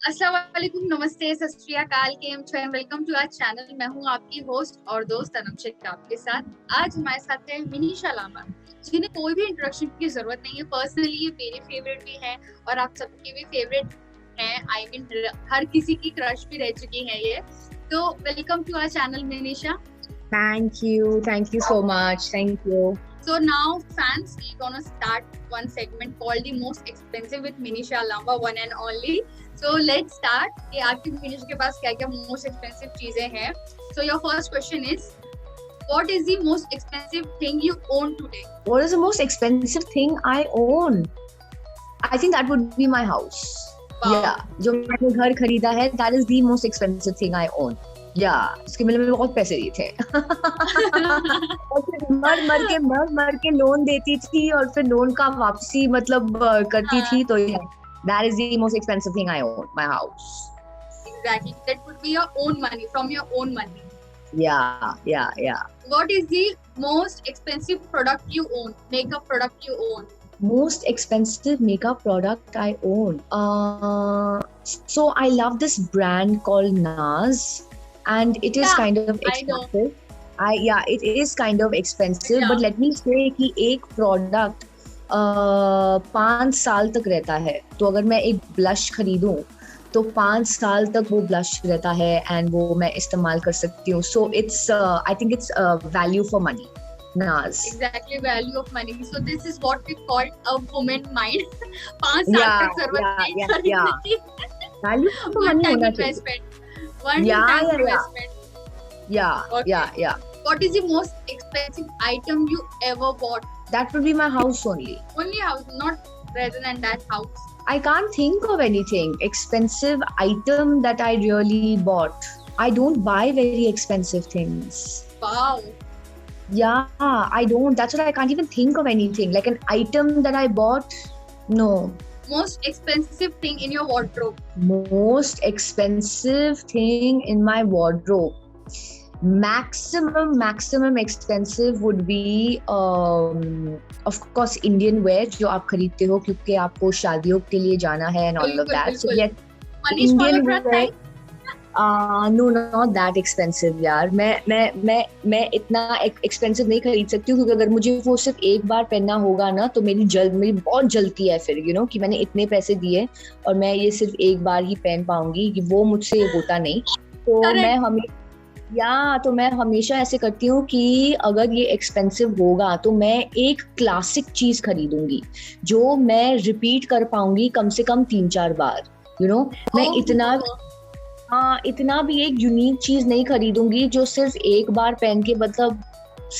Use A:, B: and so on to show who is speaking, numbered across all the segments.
A: अस्सलाम वालेकुम, नमस्ते, सत श्री अकाल, केम छो and welcome to our channel. मैं हूं आपकी होस्ट और दोस्त अनम शेख आपके साथ। आज हमारे साथ है मिनीशा लामा, जिन्हें कोई भी इंट्रोडक्शन की जरूरत नहीं है। पर्सनली ये मेरे फेवरेट भी हैं और आप सबके भी फेवरेट हैं। आई मीन हर किसी की क्रश भी रह चुकी है ये। तो welcome to our channel Minisha.
B: Thank you so much. Thank you.
A: So now, fans, we're gonna start one segment called the most expensive with Minisha Lamba, one and only. So let's start. कि आपकी मिनीशा के पास क्या क्या most expensive चीजें हैं? So your first question is, what is the most expensive thing you own today?
B: What is the most expensive thing I own? I think that would be my house.
A: Wow.
B: Yeah, जो मैंने घर खरीदा है, that is the most expensive thing I own. Yeah, इसके लिए मैंने बहुत पैसे दिए थे। और फिर मर के लोन देती थी और फिर लोन का वापसी मतलब करती थी, तो that is the most expensive thing I own, my house.
A: Exactly, that would be your own money, from your own money.
B: Yeah.
A: What is the most expensive product you own? Makeup product you own?
B: Most expensive makeup product I own. So I love this brand called NARS, and it is kind of expensive. It is kind of expensive, but let me say कि एक product 5 साल तक रहता है। तो अगर मैं एक blush खरीदूं तो 5 साल तक वो blush रहता है and वो मैं इस्तेमाल कर सकती हूँ। So it's I think it's value for money. NARS.
A: Exactly, value of money. So this is what we call a woman mind. 5 साल तक जरूरत नहीं खरीदने की।
B: Value for money होना चाहिए।
A: One time investment.
B: Yeah.
A: What is the most expensive item you ever bought?
B: That would be my house only.
A: Only house, not rather than that house.
B: I can't think of anything expensive item that I really bought. I don't buy very expensive things.
A: Wow.
B: Yeah, I don't. That's why I can't even think of anything. Like an item that I bought, no.
A: Most expensive thing in your wardrobe?
B: Most expensive thing in my wardrobe. Maximum expensive would be of course Indian wear जो आप खरीदते हो क्योंकि आपको शादियों के लिए जाना है and all of that. So yes, Indian wear. No, not that expensive यार। मैं इतना expensive नहीं खरीद सकती हूँ क्योंकि अगर मुझे वो सिर्फ एक बार पहनना होगा ना तो मेरी बहुत जलती है फिर कि मैंने इतने पैसे दिए और मैं ये सिर्फ एक बार ही पहन पाऊंगी, कि वो मुझसे होता नहीं। तो मैं हमेशा ऐसे करती हूँ कि अगर ये एक्सपेंसिव होगा तो मैं एक क्लासिक चीज खरीदूंगी जो मैं रिपीट कर पाऊंगी कम से कम 3-4 बार। मैं इतना भी एक यूनिक चीज नहीं खरीदूंगी जो सिर्फ एक बार पहन के मतलब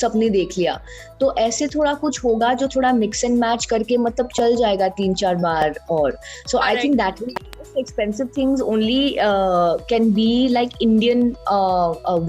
B: सबने देख लिया। तो ऐसे थोड़ा कुछ होगा जो थोड़ा मिक्स एंड मैच करके मतलब चल जाएगा 3-4 बार और। So I think that expensive things only can be like Indian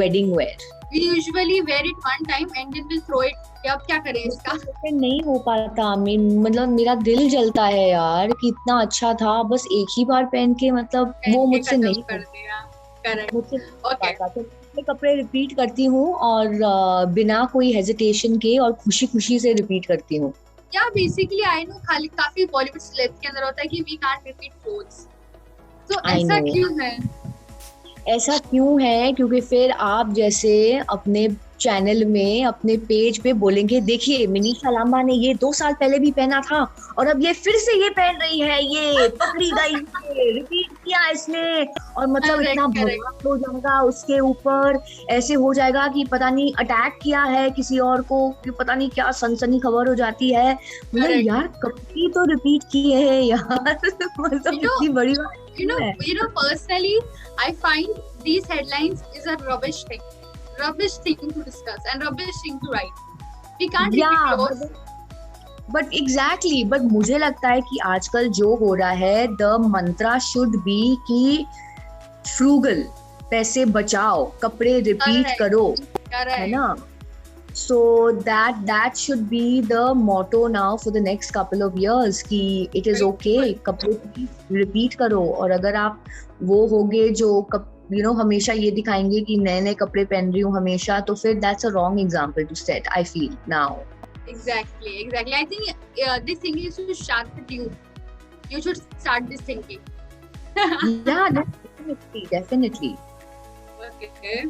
B: wedding wear.
A: We usually wear it one time and then we'll throw it. अब क्या करें इसका?
B: नहीं हो पाता। मतलब मेरा दिल जलता है यार कि इतना अच्छा था, बस एक ही बार पहन के मतलब वो मुझसे नहीं
A: कर दिया। करेक्ट।
B: ओके, तो मैं कपड़े रिपीट करती हूँ और बिना कोई हेजिटेशन के और खुशी से रिपीट करती हूँ।
A: या बेसिकली आई नो खाली काफी बॉलीवुड सेलेब्स के अंदर होता है कि वी कांट रिपीट क्लोथ्स। तो ऐसा क्यों है?
B: ऐसा क्यों है क्योंकि फिर आप जैसे अपने चैनल में अपने पेज पे बोलेंगे देखिए मिनीशा लांबा ने ये 2 साल पहले भी पहना था और अब ये फिर से ये पहन रही है, ये पकड़ी गई, रिपीट किया इसने, और मतलब इतना भड़ास हो जाएगा उसके ऊपर, ऐसे हो जाएगा कि पता नहीं अटैक किया है किसी और को, कि पता नहीं क्या सनसनी खबर हो जाती है। मतलब यार कभी तो रिपीट किए है यार। मतलब इतनी बड़ी बात।
A: You know, personally, I find these headlines is a rubbish thing to discuss and rubbish thing to write. We can't repeat those.
B: But exactly, but मुझे लगता है कि आजकल जो हो रहा है, the mantra should be कि frugal, पैसे बचाओ, कपड़े रिपीट करो, है ना? So that should be the motto now for the next couple of years कि it is okay, कपड़े रिपीट करो। और अगर आप वो होगे जो हमेशा ये दिखाएंगे कि नए कपड़े पहन रही हूँ हमेशा, तो फिर that's a wrong example to set, I feel now.
A: Exactly. I think this thing is to start with you. You should start this thinking.
B: Yeah, definitely.
A: Okay.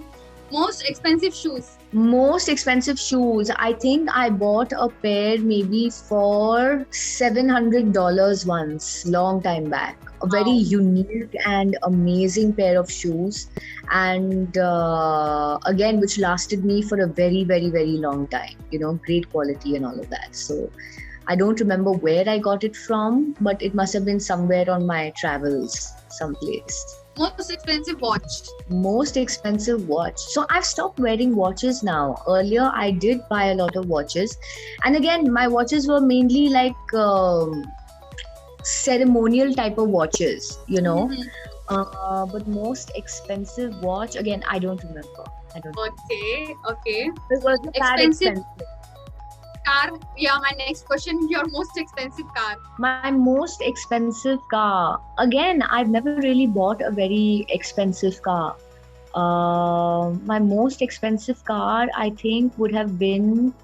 A: Most expensive shoes.
B: Most expensive shoes. I think I bought a pair maybe for $700 once, long time back. A very
A: Wow.
B: unique and amazing pair of shoes, and again, which lasted me for a very, very, very long time. You know, great quality and all of that. So I don't remember where I got it from, but it must have been somewhere on my travels, someplace.
A: Most expensive watch.
B: Most expensive watch. So I've stopped wearing watches now. Earlier, I did buy a lot of watches. And again, my watches were mainly like ceremonial type of watches, you know.
A: Mm-hmm.
B: But most expensive watch, again, I don't remember. I don't remember.
A: Okay. Okay.
B: It wasn't that
A: Expensive
B: expensive.
A: car. Yeah, my next question. Your most expensive car.
B: My most expensive car. Again, I've never really bought a very expensive car. My most expensive car, I think, would have been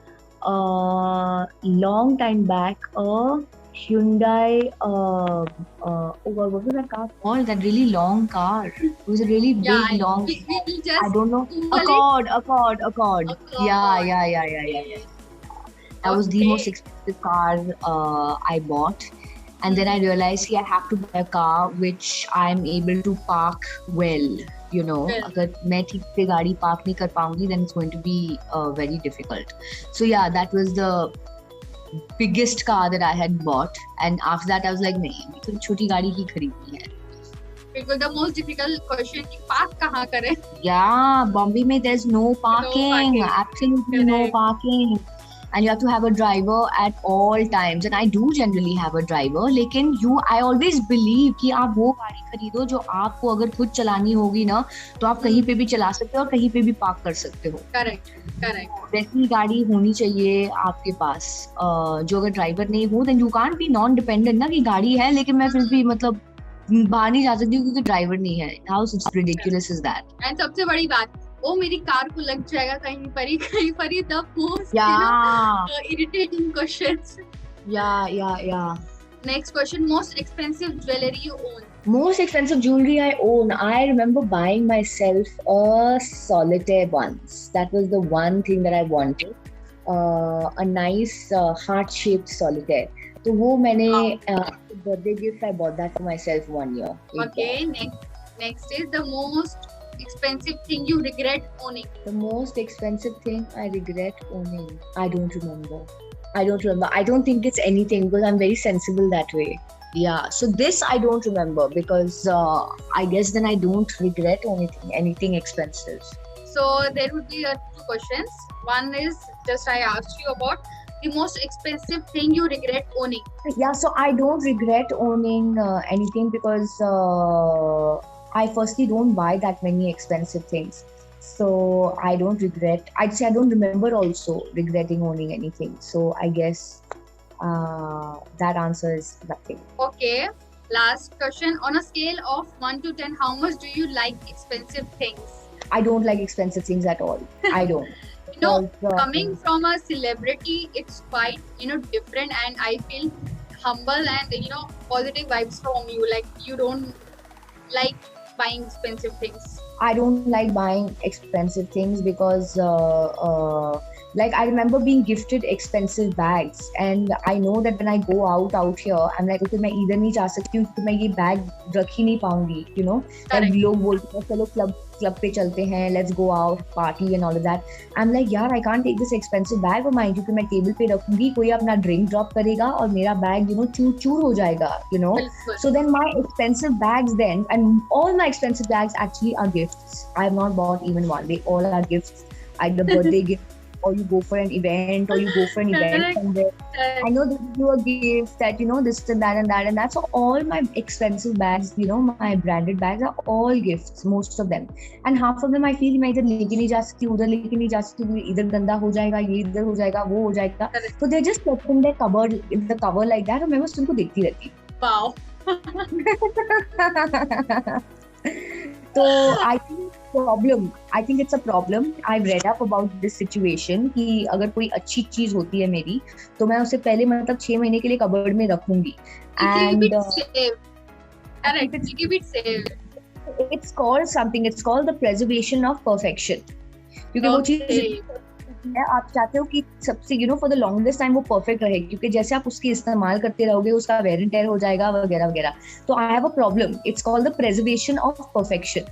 B: long time back a Hyundai. Oh God, what was that car called? That really long car. It was a really big,
A: Yeah,
B: long.
A: we'll
B: I
A: just
B: don't know.
A: Google it.
B: Accord.
A: Accord.
B: Yeah. That was the
A: Okay.
B: most expensive car I bought. And then I realized I have to buy a car which I'm able to park well. You know,
A: Well.
B: अगर मैं ठीक से गाड़ी park नहीं कर पाऊंगी, then it's going to be very difficult. So yeah, that was the biggest car that I had bought. And after that, I was like, नहीं, तो छोटी गाड़ी ही खरीदनी है.
A: Because the most difficult question कि park कहाँ करें?
B: Yeah, Bombay में there's no parking.
A: parking.
B: Absolutely no
A: Correct.
B: parking. And you have to have a driver at all times. And I do generally have a driver. लेकिन I always believe कि आप वो गाड़ी खरीदो जो आपको अगर खुद चलानी होगी ना, तो आप कहीं पे भी चला सकते हो और कहीं पे भी पार्क कर सकते हो.
A: Correct.
B: वैसी गाड़ी होनी चाहिए आपके पास. जो अगर ड्राइवर नहीं हो, then you can't be non-dependent ना कि गाड़ी है लेकिन मैं फिर भी मतलब बाहर नहीं जा सकती क्योंकि ड्राइवर नहीं है. How ridiculous is that?
A: And सबसे बड़ी बात, वो मेरी कार को लग जाएगा कहीं पर ही. The most
B: Yeah.
A: irritating questions.
B: Yeah.
A: Next question, most expensive jewelry you own.
B: Most expensive jewelry I own. I remember buying myself a solitaire once. That was the one thing that I wanted. A nice heart-shaped solitaire. So वो मैंने birthday gift, I bought that for myself 1 year.
A: Okay, next is the most expensive thing you regret owning.
B: The most expensive thing I regret owning. I don't remember. I don't think it's anything because I'm very sensible that way. Yeah, so this I don't remember because I guess then I don't regret anything expensive.
A: So there would be two questions. One is just I asked you about the most expensive thing you regret owning.
B: Yeah, so I don't regret owning anything because I firstly don't buy that many expensive things. So I don't regret. I'd say I don't remember also regretting owning anything. So I guess that answer is nothing.
A: Okay, last question. On a scale of 1 to 10, how much do you like expensive things?
B: I don't like expensive things at all. I don't.
A: You know,
B: Because,
A: coming from a celebrity, it's quite, different, and I feel humble and, positive vibes from you. Like, you don't like buying expensive things.
B: I don't like buying expensive things because like I remember being gifted expensive bags and I know that when I go out here I'm like okay मैं इधर नहीं जा सकती हूँ क्योंकि मैं ये bag रख ही नहीं पाऊंगी, you know.
A: Correct.
B: Like लोग बोलते हैं चलो क्लब पे चलते हैं, let's go out party and all of that. I'm like यार I can't take this expensive bag of mine क्योंकि मैं टेबल पे रखूंगी, कोई अपना ड्रिंक ड्रॉप करेगा और मेरा बैग चूर हो जाएगा, you know.
A: बिल्कुल.
B: So then my expensive bags then, and all my expensive bags actually are gifts. I have not bought even one. They all are gifts. Either birthday gift, or you go for an event, or you go for an event
A: Correct.
B: somewhere. I know they give you a gift that, this and that and that and that. So all my expensive bags, my branded bags are all gifts, most of them. And half of them I feel मैं इधर लेके नहीं जा सकती, उधर लेके नहीं जा सकती, इधर गंदा हो जाएगा, ये इधर हो जाएगा, वो हो जाएगा.
A: Correct.
B: So they're just kept in their cupboard, in the cover like that, और मैं बस उनको देखती रहती हूँ.
A: Wow.
B: So I think it's a problem. I've read up about this situation कि अगर कोई अच्छी चीज होती है मेरी तो मैं उसे पहले 6 महीने के लिए कबर्ड में रखूंगी.
A: Keep
B: And
A: it safe. Correct. Keep it safe.
B: It's called something. It's called the preservation of perfection. क्योंकि वो चीज आप चाहते हो कि सबसे फॉर द लॉन्गेस्ट टाइम वो परफेक्ट रहे, क्योंकि जैसे आप उसकी इस्तेमाल करते रहोगे उसका वेयर एंड टेयर हो जाएगा वगैरह वगैरह. तो I have a problem. It's called the preservation of perfection.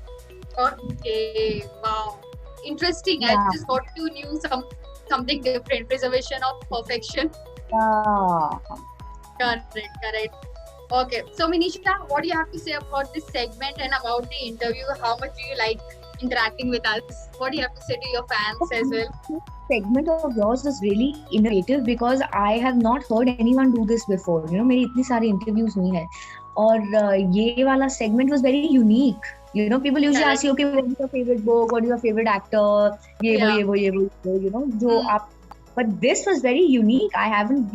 A: Okay, wow, interesting. I just got to know something different. Preservation of perfection. Correct. Okay, so Manisha, what do you have to say about this segment and about the interview? How much do you like interacting with us? What do you have to say to your fans as well?
B: This segment of yours is really innovative because I have not heard anyone do this before. मेरी इतनी सारी interviews नहीं है, और ये वाला segment was very unique. People usually ask you, okay, what is your favorite book? What is your favorite actor? But this was very unique. I haven't,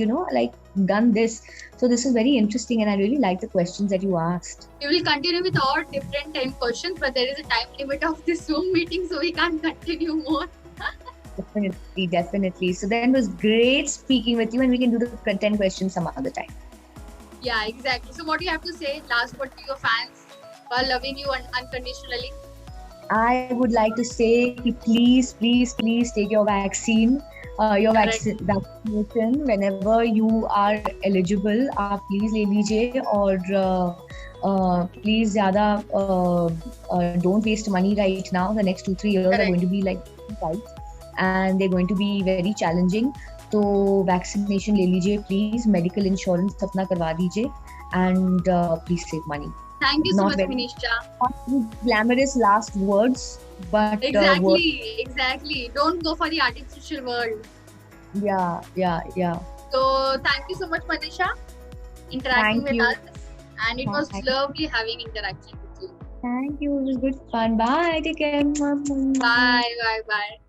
B: done this. So this is very interesting, and I really like the questions that you asked.
A: We will continue with all different 10 questions, but there is a time limit of this Zoom meeting, so we can't continue more.
B: Definitely. So then it was great speaking with you, and we can do the 10 questions some other time.
A: Yeah, exactly. So what do you have to say last word to your fans who are loving you unconditionally?
B: I would like to say, please take your vaccine. Your vaccination whenever you are eligible, आप please ले लीजिए, और please ज़्यादा don't waste money right now. The next 2-3 years are going to be like tight, and they're going to be very challenging. तो vaccination ले लीजिए please, medical insurance अपना करवा दीजिए, and please save money.
A: Thank you so much, Manisha.
B: Glamorous last words, but
A: exactly. Don't go for the artificial world.
B: Yeah.
A: So thank you so much, Manisha, interacting with us, and it was lovely having interaction with you.
B: Thank you. It was good fun. Bye. Take care.
A: Bye.